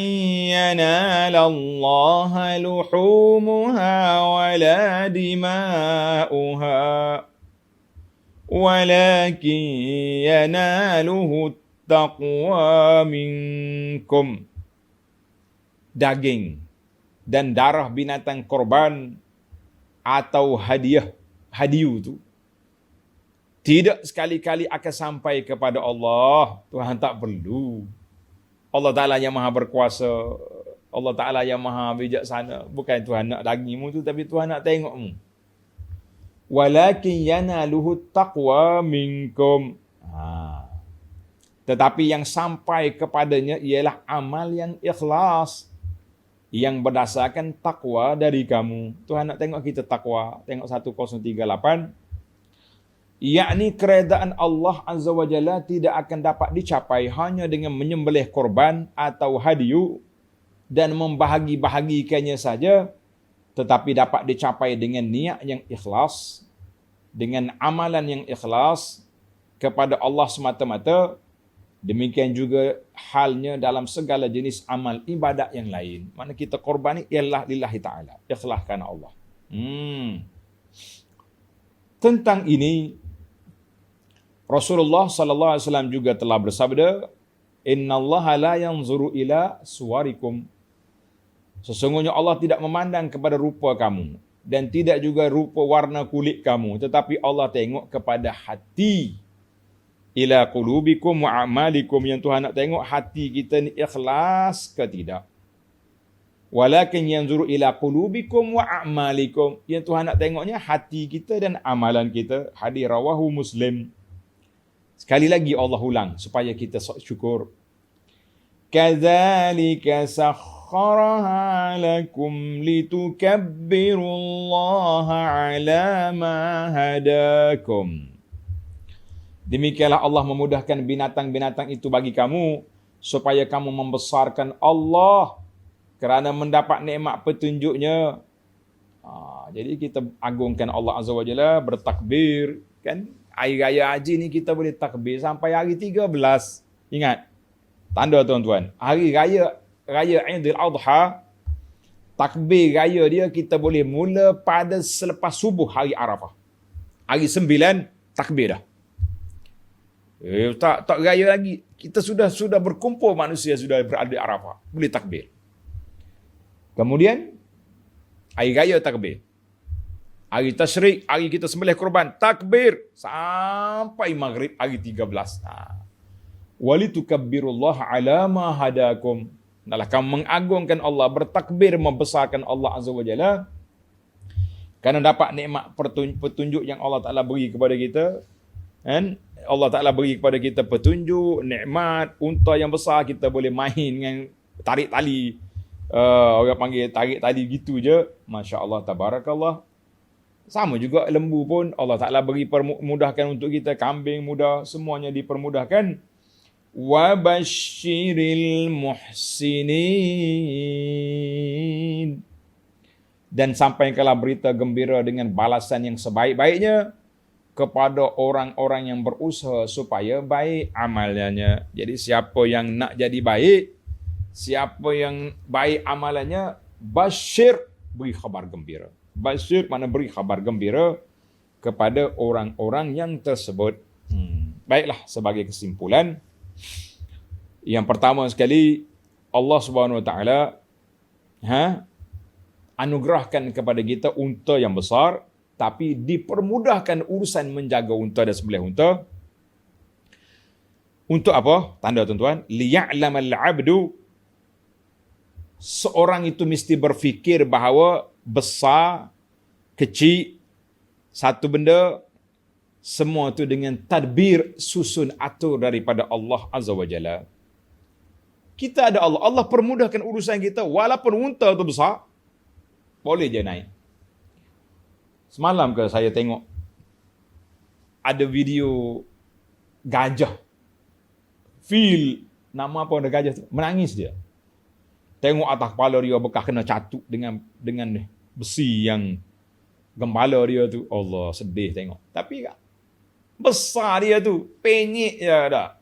yanalallaha luhumuha wala dima'uha walakin yanaluhu taqwa minkum. Daging dan darah binatang korban atau hadiu tu tidak sekali-kali akan sampai kepada Allah. Tuhan tak perlu. Allah Ta'ala yang maha berkuasa. Allah Ta'ala yang maha bijaksana. Bukan Tuhan nak dagingmu tu, tapi Tuhan nak tengokmu. Walakin yanaluhu taqwa minkum. Tetapi yang sampai kepadanya ialah amal yang ikhlas. Yang berdasarkan takwa dari kamu. Tuhan nak tengok kita takwa. Tengok 1038. Yakni keredaan Allah Azza wa Jalla tidak akan dapat dicapai hanya dengan menyembelih korban atau hadiu dan membahagi-bahagikannya saja, tetapi dapat dicapai dengan niat yang ikhlas, dengan amalan yang ikhlas kepada Allah semata-mata. Demikian juga halnya dalam segala jenis amal ibadat yang lain. Mana kita korban ialah lillahi ta'ala. Ikhlas kerana Allah. Tentang ini, Rasulullah sallallahu alaihi wasallam juga telah bersabda, "Innallaha la yanzuru ila suwarikum." Sesungguhnya Allah tidak memandang kepada rupa kamu dan tidak juga rupa warna kulit kamu, tetapi Allah tengok kepada hati. Ila qulubikum wa a'malikum, yang Tuhan nak tengok hati kita ni ikhlas ke tidak. Walakin yanzuru ila qulubikum wa a'malikum. Yang Tuhan nak tengoknya hati kita dan amalan kita. Hadis rawahu Muslim. Sekali lagi Allah ulang supaya kita syukur. Kadzalika sakhkharaha lakum litukabbirullaha ala ma hadakum. Demikianlah Allah memudahkan binatang-binatang itu bagi kamu supaya kamu membesarkan Allah kerana mendapat nikmat petunjuknya. Jadi kita agungkan Allah Azza wa Jalla, bertakbir, kan? Hari raya haji ni kita boleh takbir sampai hari 13. Ingat, tanda tuan-tuan, hari raya Aidil Adha, takbir raya dia kita boleh mula pada selepas subuh hari Arafah. Hari 9 takbir dah. Tak raya lagi. Kita sudah berkumpul manusia, sudah berada di Arafah. Boleh takbir. Kemudian hari raya takbir. Hari tasyrik, hari kita sembelih korban, takbir sampai maghrib hari 13. Walitukabbirullaha ala ma hadakum. Adalah kamu mengagungkan Allah, bertakbir membesarkan Allah Azza wa Jalla kerana dapat nikmat petunjuk yang Allah Taala beri kepada kita. Kan? Allah Taala beri kepada kita petunjuk, nikmat, unta yang besar, kita boleh main dengan tarik tali. Orang panggil tarik tali gitu je. Masya-Allah, tabarakallah. Sama juga lembu pun Allah Ta'ala beri permudahkan untuk kita. Kambing mudah, semuanya dipermudahkan. Wa basyiril muhsinin. Dan sampaikanlah berita gembira dengan balasan yang sebaik-baiknya kepada orang-orang yang berusaha supaya baik amalannya. Jadi siapa yang nak jadi baik, siapa yang baik amalannya, basyir, beri khabar gembira. Basyir mana beri khabar gembira kepada orang-orang yang tersebut. Baiklah, sebagai kesimpulan, yang pertama sekali, Allah Subhanahu Wa Taala anugerahkan kepada kita unta yang besar, tapi dipermudahkan urusan menjaga unta dan sembelih unta. Untuk apa? Tanda tuan-tuan, liya'lamal 'abdu, seorang itu mesti berfikir bahawa besar, kecil, satu benda, semua itu dengan tadbir, susun, atur daripada Allah Azza wa Jalla. Kita ada Allah. Allah permudahkan urusan kita, walaupun unta itu besar, boleh je naik. Semalam ke saya tengok ada video gajah. Nama apa ada gajah tu? Menangis dia. Tengok atas kepala dia bekas kena catuk dengan besi yang gembala dia tu. Allah, sedih tengok. Tapi besar dia tu, penyek je dah.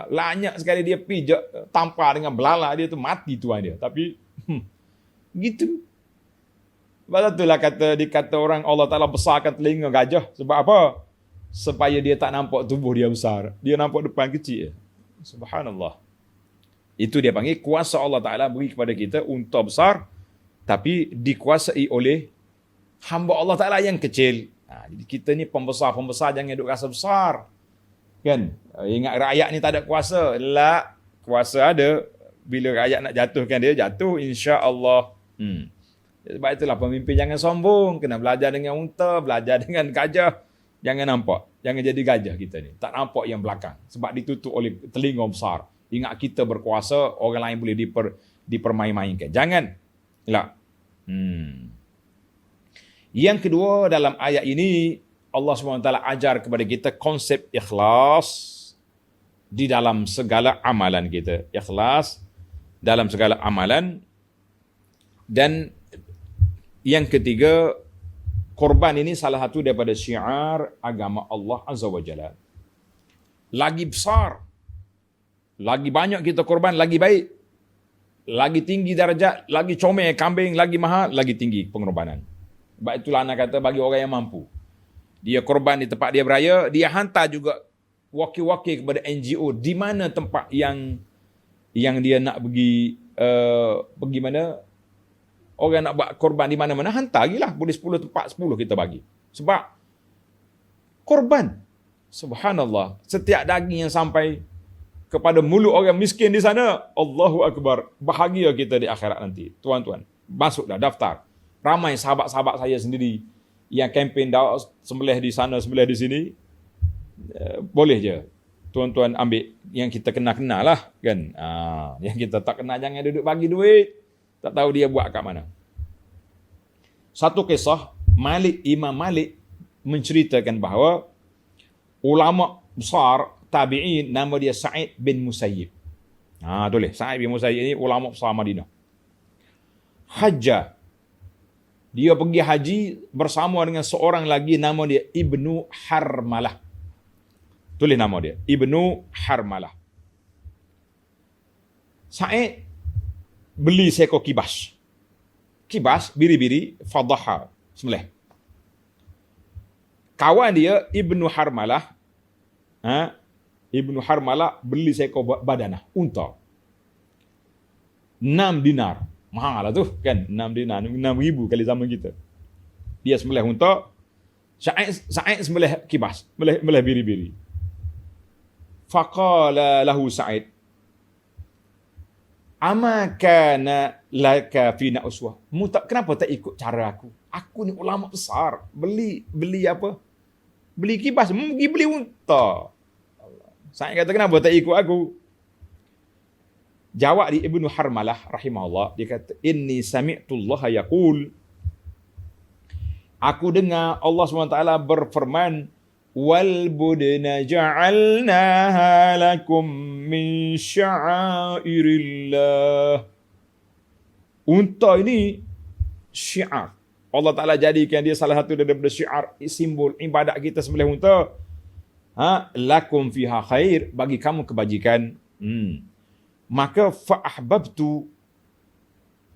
Lanyak sekali dia pijak, tampar dengan belala dia tu, mati tuan dia. Tapi gitu. Sebab itulah dikata orang Allah Ta'ala besarkan telinga gajah. Sebab apa? Supaya dia tak nampak tubuh dia besar. Dia nampak depan kecil. Subhanallah. Itu dia panggil kuasa Allah Ta'ala beri kepada kita unta besar, tapi dikuasai oleh hamba Allah Ta'ala yang kecil. Jadi kita ni pembesar-pembesar jangan duk rasa besar. Kan? Ingat rakyat ni tak ada kuasa. La, kuasa ada. Bila rakyat nak jatuhkan dia, jatuh insya-Allah. Sebab itulah pemimpin jangan sombong. Kena belajar dengan unta, belajar dengan gajah. Jangan nampak. Jangan jadi gajah kita ni. Tak nampak yang belakang. Sebab ditutup oleh telinga besar. Ingat kita berkuasa, orang lain boleh dipermain-mainkan. Jangan. La. Yang kedua, dalam ayat ini, Allah SWT ajar kepada kita konsep ikhlas di dalam segala amalan kita. Ikhlas dalam segala amalan. Dan yang ketiga, korban ini salah satu daripada syiar agama Allah Azza wa Jalla. Lagi besar, lagi banyak kita korban, lagi baik. Lagi tinggi darjat, lagi comel kambing, lagi mahal, lagi tinggi pengorbanan. Sebab itulah anak kata bagi orang yang mampu. Dia korban di tempat dia beraya, dia hantar juga wakil-wakil kepada NGO di mana tempat yang dia nak pergi mana. Orang nak buat korban di mana-mana, hantar gilah. Boleh 10 tempat, 10 kita bagi. Sebab korban. Subhanallah. Setiap daging yang sampai kepada mulut orang miskin di sana, Allahu Akbar. Bahagia kita di akhirat nanti. Tuan-tuan, masuklah daftar. Ramai sahabat-sahabat saya sendiri yang kempen sembelih di sana, sembelih di sini. Boleh je. Tuan-tuan ambil yang kita kenal lah kan. Yang kita tak kenal jangan duduk bagi duit. Tak tahu dia buat kat mana. Satu kisah, Imam Malik menceritakan bahawa ulama besar tabi'in nama dia Sa'id bin Musayyib. Tulis, Sa'id bin Musayyib ni ulama besar Madinah. Hajjah. Dia pergi haji bersama dengan seorang lagi nama dia Ibnu Harmalah. Tulis nama dia, Ibnu Harmalah. Sa'id beli seekor kibas. Kibas, biri-biri, fadaha, sembelih. Kawan dia, Ibnu Harmalah, Ibnu Harmalah beli seekor badanah, unta. 6 dinar. Mahal lah tu, kan? 6 dinar, 6,000 kali zaman kita. Dia sembelih unta, Sa'id sembelih kibas, sembelih biri-biri. Faqala lahu Sa'id, ama kana laka fina uswah. Kenapa tak ikut cara aku? Aku ni ulama besar. Beli apa? Beli kibas, pergi beli unta. Sa'id kata, kenapa tak ikut aku? Jawab di Ibnu Harmalah rahimahullah, dia kata, inni sami'tullaha yaqul, aku dengar Allah SWT berfirman, wal budna ja'alnaha lakum min sya'airillah. Unta ini syiar. Allah Ta'ala jadikan dia salah satu daripada syiar, simbol ibadat kita sembelih unta. Lakum fiha khair, bagi kamu kebajikan. Maka fa'ahbabtu,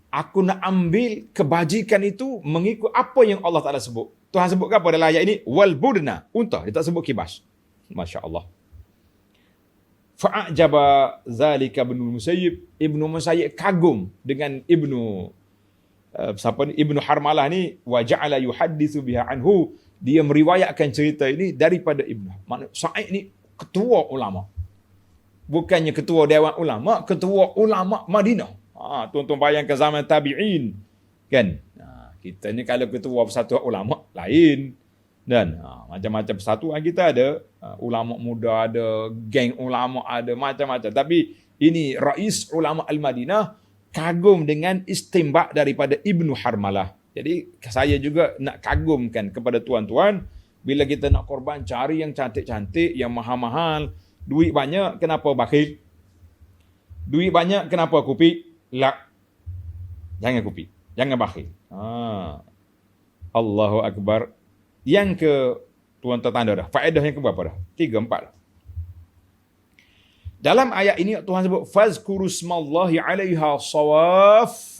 aku nak ambil kebajikan itu mengikut apa yang Allah Ta'ala sebut. Tuhan sebut apa dalam ayat ini? Wal budna, unta. Dia tak sebut kibas. Masya Allah. Fa'ajaba zalika Ibnu Musayyib. Ibnu Musayyib kagum dengan Ibnu Harmalah ni. Wa ja'ala yuhaddithu biha anhu. Dia meriwayatkan cerita ini daripada Ibnu. Maksudnya Sa'id ni ketua ulama. Bukannya ketua Dewan Ulama, ketua ulama Madinah. Tuan-tuan bayangkan zaman tabi'in. Kan? Kita ni kalau ketua persatuan ulama, lain. Dan macam-macam persatuan kita ada. Ulama muda ada, geng ulama ada, macam-macam. Tapi ini Rais Ulama Al-Madinah kagum dengan istimbak daripada Ibnu Harmalah. Jadi saya juga nak kagumkan kepada tuan-tuan, bila kita nak korban, cari yang cantik-cantik, yang mahal-mahal. Duit banyak, kenapa bakhil? Duit banyak, kenapa kupik? La. Jangan kupik. Jangan bakhil. Allahu Akbar. Yang ke, tuan-tuan tanda dah. Faedah yang ke berapa dah? 3, 4 dah. Dalam ayat ini Tuhan sebut, fazkuru smallahi alaiha sawaf.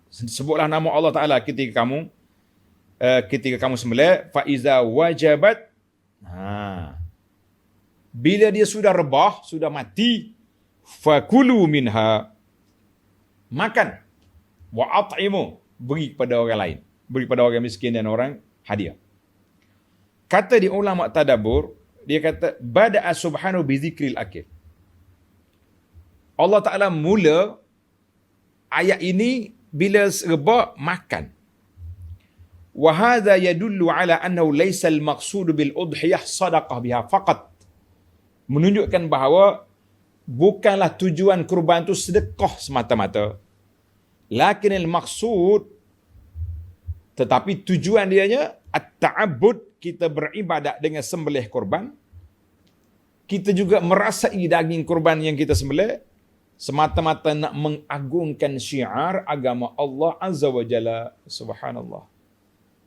Sebutlah nama Allah Ta'ala ketika kamu sembelih. Faiza wajabat. Bila dia sudah rebah, sudah mati, fakulu minha, makan. Wa at'imu, beri kepada orang lain. Beri kepada orang miskin dan orang hadiah. Kata di ulama tadabbur, dia kata, bada'a subhanahu bi zikril akil. Allah Ta'ala mula ayat ini bila rebah makan. Wa hadha yadullu ala annahu laysa al-maqsud bil udhiyah sadaqah biha faqat. Menunjukkan bahawa bukanlah tujuan kurban itu sedekah semata-mata. Lakinil maksud, tetapi tujuan dianya at-ta'abbud, kita beribadat dengan sembelih kurban. Kita juga merasai daging kurban yang kita sembelih semata-mata nak mengagungkan syiar agama Allah Azza wa Jalla. Subhanallah.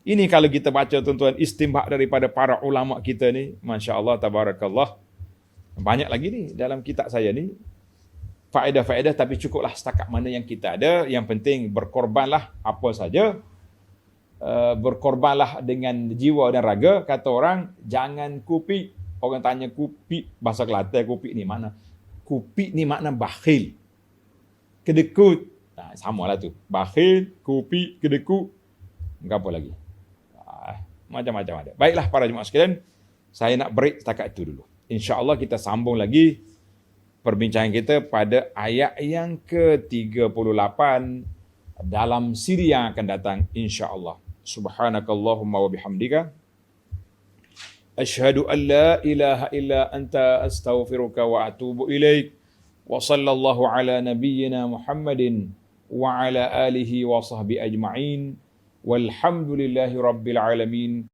Ini kalau kita baca tuan-tuan istimbak daripada para ulama kita ni, masya-Allah tabarakallah. Banyak lagi ni dalam kitab saya ni. Faedah-faedah, tapi cukuplah setakat mana yang kita ada. Yang penting berkorbanlah apa saja. Berkorbanlah dengan jiwa dan raga. Kata orang, jangan kupik. Orang tanya kupik, bahasa Kelantan kupik ni mana? Kupik ni makna bakhil. Kedekut. Samalah tu. Bakhil, kupik, kedekut. Apa lagi? Macam-macam ada. Baiklah para jemaah sekalian, saya nak break setakat itu dulu. InsyaAllah kita sambung lagi perbincangan kita pada ayat yang ke-38 dalam siri yang akan datang insya-Allah. Subhanakallahumma wa bihamdika asyhadu an la ilaha illa anta astaghfiruka wa atubu ilaik. Wa sallallahu ala nabiyyina Muhammadin wa ala alihi wa sahbihi ajma'in. Walhamdulillahi rabbil alamin.